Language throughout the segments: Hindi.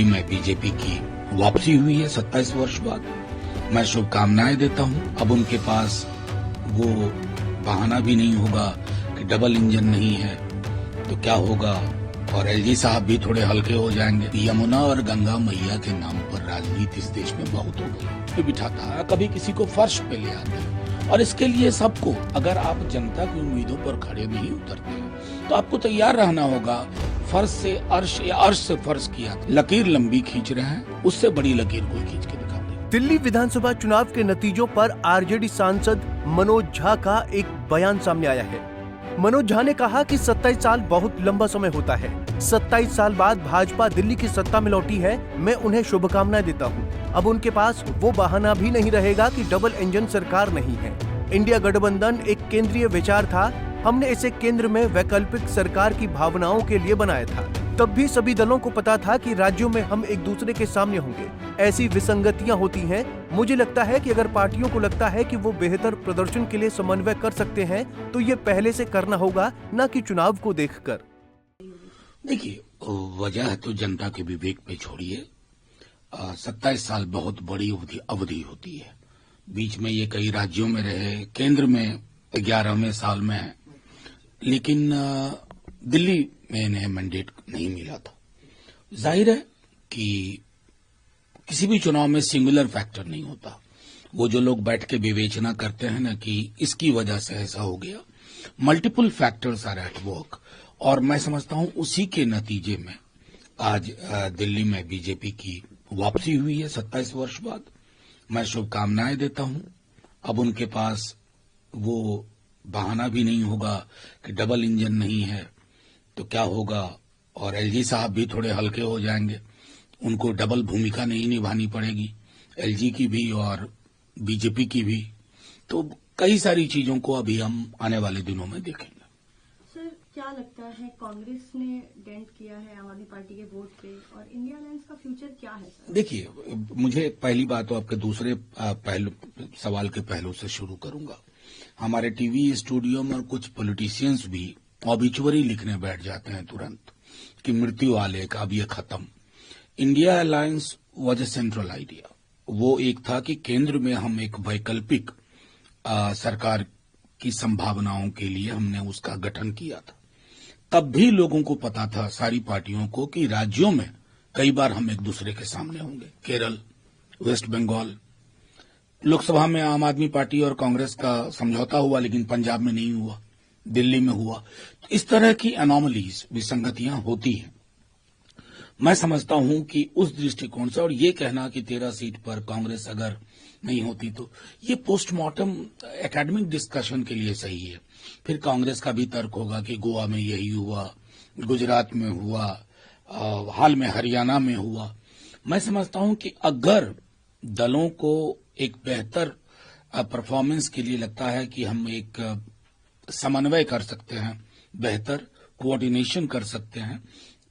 में बीजेपी की वापसी हुई है 27 वर्ष बाद। मैं शुभकामनाएं देता हूं। अब उनके पास वो बहाना भी नहीं होगा कि डबल इंजन नहीं है तो क्या होगा, और एलजी साहब भी थोड़े हल्के हो जाएंगे। यमुना और गंगा मैया के नाम पर राजनीति इस देश में बहुत हो गई। बिठाता है, कभी किसी को फर्श पे ले आते हैं, और इसके लिए सबको, अगर आप जनता की उम्मीदों पर खड़े नहीं उतरते तो आपको तैयार रहना होगा। फर्श से अर्श या अर्श से फर्श किया, लकीर लंबी खींच रहे हैं, उससे बड़ी लकीर कोई खींच के दिखा दे। दिल्ली विधानसभा चुनाव के नतीजों पर आरजेडी सांसद मनोज झा का एक बयान सामने आया है। मनोज झा ने कहा कि 27 साल बहुत लंबा समय होता है। 27 साल बाद भाजपा दिल्ली की सत्ता में लौटी है। मैं उन्हें शुभकामनाएं देता हूं। अब उनके पास वो बहाना भी नहीं रहेगा कि डबल इंजन सरकार नहीं है। इंडिया गठबंधन एक केंद्रीय विचार था। हमने इसे केंद्र में वैकल्पिक सरकार की भावनाओं के लिए बनाया था। तब भी सभी दलों को पता था कि राज्यों में हम एक दूसरे के सामने होंगे। ऐसी विसंगतियां होती हैं। मुझे लगता है कि अगर पार्टियों को लगता है कि वो बेहतर प्रदर्शन के लिए समन्वय कर सकते हैं तो ये पहले से करना होगा, न कि चुनाव को देखकर। देखिए, वजह तो जनता के विवेक पे छोड़िए। 27 साल बहुत बड़ी अवधि होती है। बीच में ये कई राज्यों में रहे, केंद्र में 11वें साल में है, लेकिन दिल्ली में इन्हें मैंडेट नहीं मिला था। जाहिर है कि किसी भी चुनाव में सिंगुलर फैक्टर नहीं होता। वो जो लोग बैठ के विवेचना करते हैं ना कि इसकी वजह से ऐसा हो गया, multiple factors are at work, और मैं समझता हूं उसी के नतीजे में आज दिल्ली में बीजेपी की वापसी हुई है 27 वर्ष बाद। मैं शुभकामनाएं देता हूं। अब उनके पास वो बहाना भी नहीं होगा कि डबल इंजन नहीं है तो क्या होगा, और एलजी साहब भी थोड़े हल्के हो जाएंगे। उनको डबल भूमिका नहीं निभानी पड़ेगी, एलजी की भी और बीजेपी की भी। तो कई सारी चीजों को अभी हम आने वाले दिनों में देखेंगे। सर, क्या लगता है कांग्रेस ने डेंट किया है आम आदमी पार्टी के वोट पे, और इंडिया अलायंस का फ्यूचर क्या है सर? देखिए, मुझे पहली बात तो आपके दूसरे सवाल के पहलू से शुरू करूंगा। हमारे टीवी स्टूडियो में कुछ पॉलिटिशियंस भी ऑबिचुअरी लिखने बैठ जाते हैं तुरंत कि मृत्यु आलेख, अब ये खत्म। India alliance was a central idea. वो एक था कि केंद्र में हम एक वैकल्पिक सरकार की संभावनाओं के लिए हमने उसका गठन किया था। तब भी लोगों को पता था, सारी पार्टियों को, कि राज्यों में कई बार हम एक दूसरे के सामने होंगे। केरल, वेस्ट बंगाल, लोकसभा में आम आदमी पार्टी और कांग्रेस का समझौता हुआ, लेकिन पंजाब में नहीं हुआ, दिल्ली में हुआ। तो इस तरह की एनोमलीज, विसंगतियां होती हैं। मैं समझता हूं कि उस दृष्टिकोण से, और ये कहना कि 13 सीट पर कांग्रेस अगर नहीं होती तो, ये पोस्टमार्टम एकेडमिक डिस्कशन के लिए सही है। फिर कांग्रेस का भी तर्क होगा कि गोवा में यही हुआ, गुजरात में हुआ, हाल में हरियाणा में हुआ। मैं समझता हूं कि अगर दलों को एक बेहतर परफॉर्मेंस के लिए लगता है कि हम एक समन्वय कर सकते हैं, बेहतर कोऑर्डिनेशन कर सकते हैं,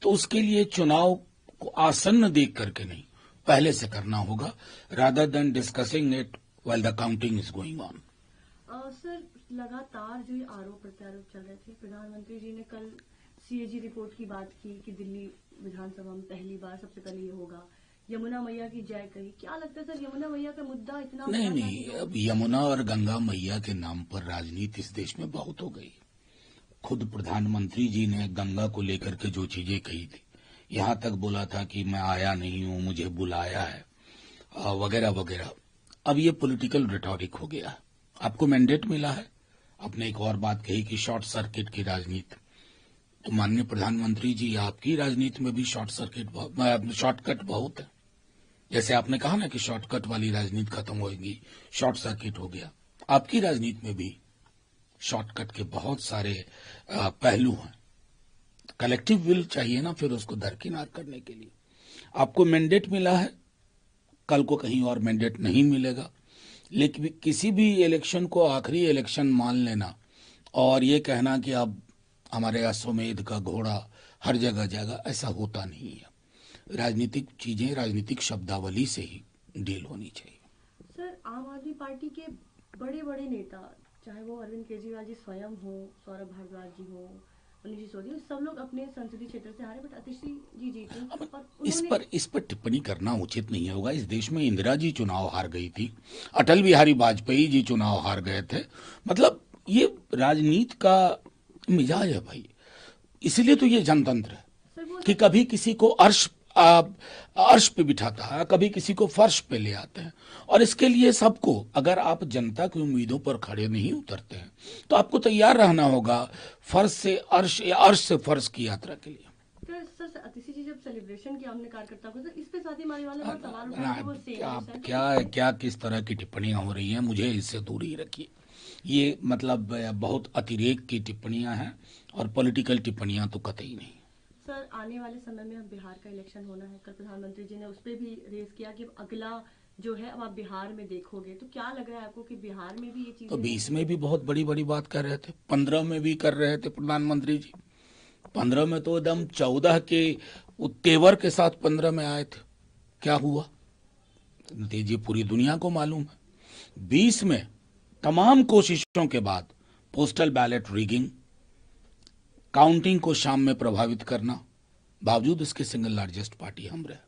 तो उसके लिए चुनाव को आसन्न देख करके नहीं, पहले से करना होगा, rather than discussing it while the counting is going on. Sir, लगातार जो ये आरोप प्रत्यारोप चल रहे थे, प्रधानमंत्री जी ने कल सीएजी रिपोर्ट की बात की कि दिल्ली विधानसभा में पहली बार सबसे पहले ये होगा। यमुना मैया की जय कही। क्या लगता है सर, यमुना मैया का मुद्दा इतना नहीं, अब यमुना और गंगा मैया के नाम पर राजनीति इस देश में बहुत हो गई। खुद प्रधानमंत्री जी ने गंगा को लेकर के जो चीजें कही थी, यहां तक बोला था कि मैं आया नहीं हूं, मुझे बुलाया है, वगैरह वगैरह। अब ये पॉलिटिकल रिटॉरिक हो गया है। आपको मैंडेट मिला है। आपने एक और बात कही कि शॉर्ट सर्किट की राजनीति, तो माननीय प्रधानमंत्री जी, आपकी राजनीति में भी शॉर्टकट बहुत है। जैसे आपने कहा ना कि शॉर्टकट वाली राजनीति खत्म होगी, शॉर्ट सर्किट हो गया, आपकी राजनीति में भी शॉर्टकट के बहुत सारे पहलू हैं। कलेक्टिव विल चाहिए ना फिर उसको दरकिनार करने के लिए। आपको मैंडेट मिला है, कल को कहीं और मैंडेट नहीं मिलेगा, लेकिन किसी भी इलेक्शन को आखिरी इलेक्शन मान लेना और ये कहना कि अब हमारे अश्वमेध का घोड़ा हर जगह जाएगा, ऐसा होता नहीं है। राजनीतिक चीजें राजनीतिक शब्दावली से ही डील होनी चाहिए। सर, आम आदमी पार्टी के बड़े बड़े नेता, चाहे वो अरविंद केजरीवाल जी स्वयं हो, सौरभ भारद्वाज जी हो, उन्नीस सिसोदिया, सब लोग अपने संसदीय क्षेत्र से हारे, बट अतिशी जी जीती और इस पर टिप्पणी करना उचित नहीं होगा। इस देश में इंदिरा जी चुनाव हार गई थी, अटल बिहारी वाजपेयी जी चुनाव हार गए थे। मतलब ये राजनीति का मिजाज है भाई, इसलिए तो ये जनतंत्र है कि कभी किसी को अर्श पे बिठाता है, कभी किसी को फर्श पे ले आते हैं। और इसके लिए सबको, अगर आप जनता की उम्मीदों पर खड़े नहीं उतरते हैं तो आपको तैयार रहना होगा फर्श से अर्श या अर्श से फर्श की यात्रा के लिए। सर अतिशी जी जब सेलिब्रेशन किया हमने कार्यकर्ता को, इस पे साथी मारी वाले बहुत सवाल उठाए कि वो आप सेम क्या किस तरह की टिप्पणियां हो रही हैं, मुझे इससे दूर ही रखिए। ये मतलब बहुत अतिरेक की टिप्पणियां हैं और पॉलिटिकल टिप्पणियां तो कतई नहीं। सर आने वाले समय में अब बिहार का इलेक्शन होना है, कल प्रधानमंत्री जी ने उस पर भी रेज किया कि अगला जो है अब आप बिहार में देखोगे, तो क्या लग रहा है आपको कि बिहार में भी ये चीज? तो 20 में भी बहुत बड़ी बड़ी बात कर रहे थे, 15 में भी कर रहे थे प्रधानमंत्री जी। 15 में तो एकदम 14 के तेवर के साथ 15 में आए थे। क्या हुआ नतीजे पूरी दुनिया को मालूम है। 20 में तमाम कोशिशों के बाद पोस्टल बैलेट रिगिंग, काउंटिंग को शाम में प्रभावित करना, बावजूद इसके सिंगल लार्जेस्ट पार्टी हम रहे।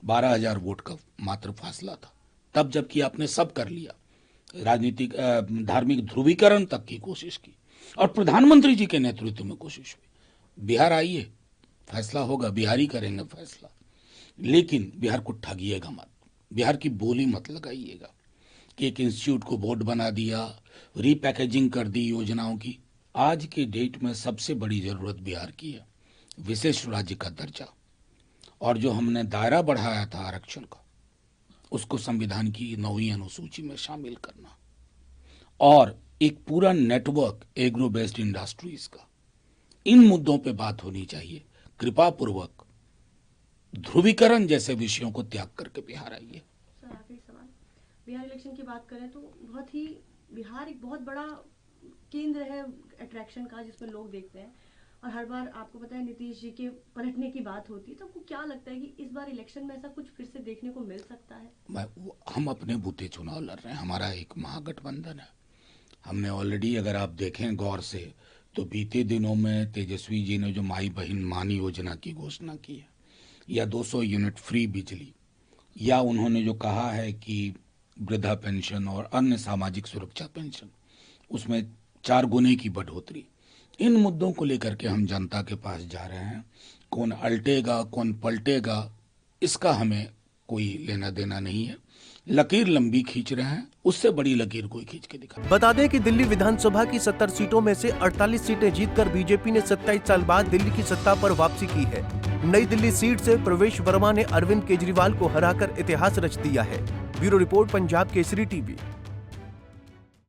12,000 वोट का मात्र फासला था तब, जबकि आपने सब कर लिया। राजनीतिक धार्मिक ध्रुवीकरण तक की कोशिश की और प्रधानमंत्री जी के नेतृत्व में कोशिश हुई। बिहार आइए, फैसला होगा, बिहारी करेंगे फैसला, लेकिन बिहार को ठगिएगा मत, बिहार की बोली मत लगाइएगा कि एक इंस्टीट्यूट को बोर्ड बना दिया, रीपैकेजिंग कर दी योजनाओं की। आज के डेट में सबसे बड़ी जरूरत बिहार की है विशेष राज्य का दर्जा, और जो हमने दायरा बढ़ाया था आरक्षण का, उसको संविधान की 9वीं अनुसूची में शामिल करना, और एक पूरा नेटवर्क एग्रो बेस्ड इंडस्ट्रीज का। इन मुद्दों पे बात होनी चाहिए। कृपा पूर्वक ध्रुवीकरण जैसे विषयों को त्याग करके बिहार आइए। सर आखिरी सवाल, बिहार इलेक्शन की बात करें तो बहुत ही बिहार एक बहुत बड़ा केंद्र है अट्रैक्शन का, जिसमें लोग देखते हैं, और हर बार आपको पता है नीतीश जी के पलटने की बात होती है, तो आपको क्या लगता है कि इस बार इलेक्शन में ऐसा कुछ फिर से देखने को मिल सकता है? हम अपने बूते चुनाव लड़ रहे हैं, हमारा एक महागठबंधन है। हमने ऑलरेडी, अगर आप देखें गौर से, तो बीते दिनों में तेजस्वी जी ने जो माई बहन मान योजना की घोषणा की है, या 200 यूनिट फ्री बिजली, या उन्होंने जो कहा है कि वृद्धा पेंशन और अन्य सामाजिक सुरक्षा पेंशन, उसमें 4 गुने की बढ़ोतरी, इन मुद्दों को लेकर के हम जनता के पास जा रहे हैं। कौन अल्टेगा कौन पलटेगा इसका हमें कोई लेना देना नहीं है। लकीर लंबी खींच रहे हैं, उससे बड़ी लकीर कोई खींच के दिखा। बता दें कि दिल्ली विधानसभा की 70 सीटों में से 48 सीटें जीतकर बीजेपी ने 27 साल बाद दिल्ली की सत्ता पर वापसी की है। नई दिल्ली सीट से प्रवेश वर्मा ने अरविंद केजरीवाल को हराकर इतिहास रच दिया है। Bureau report, Punjab Kesari TV.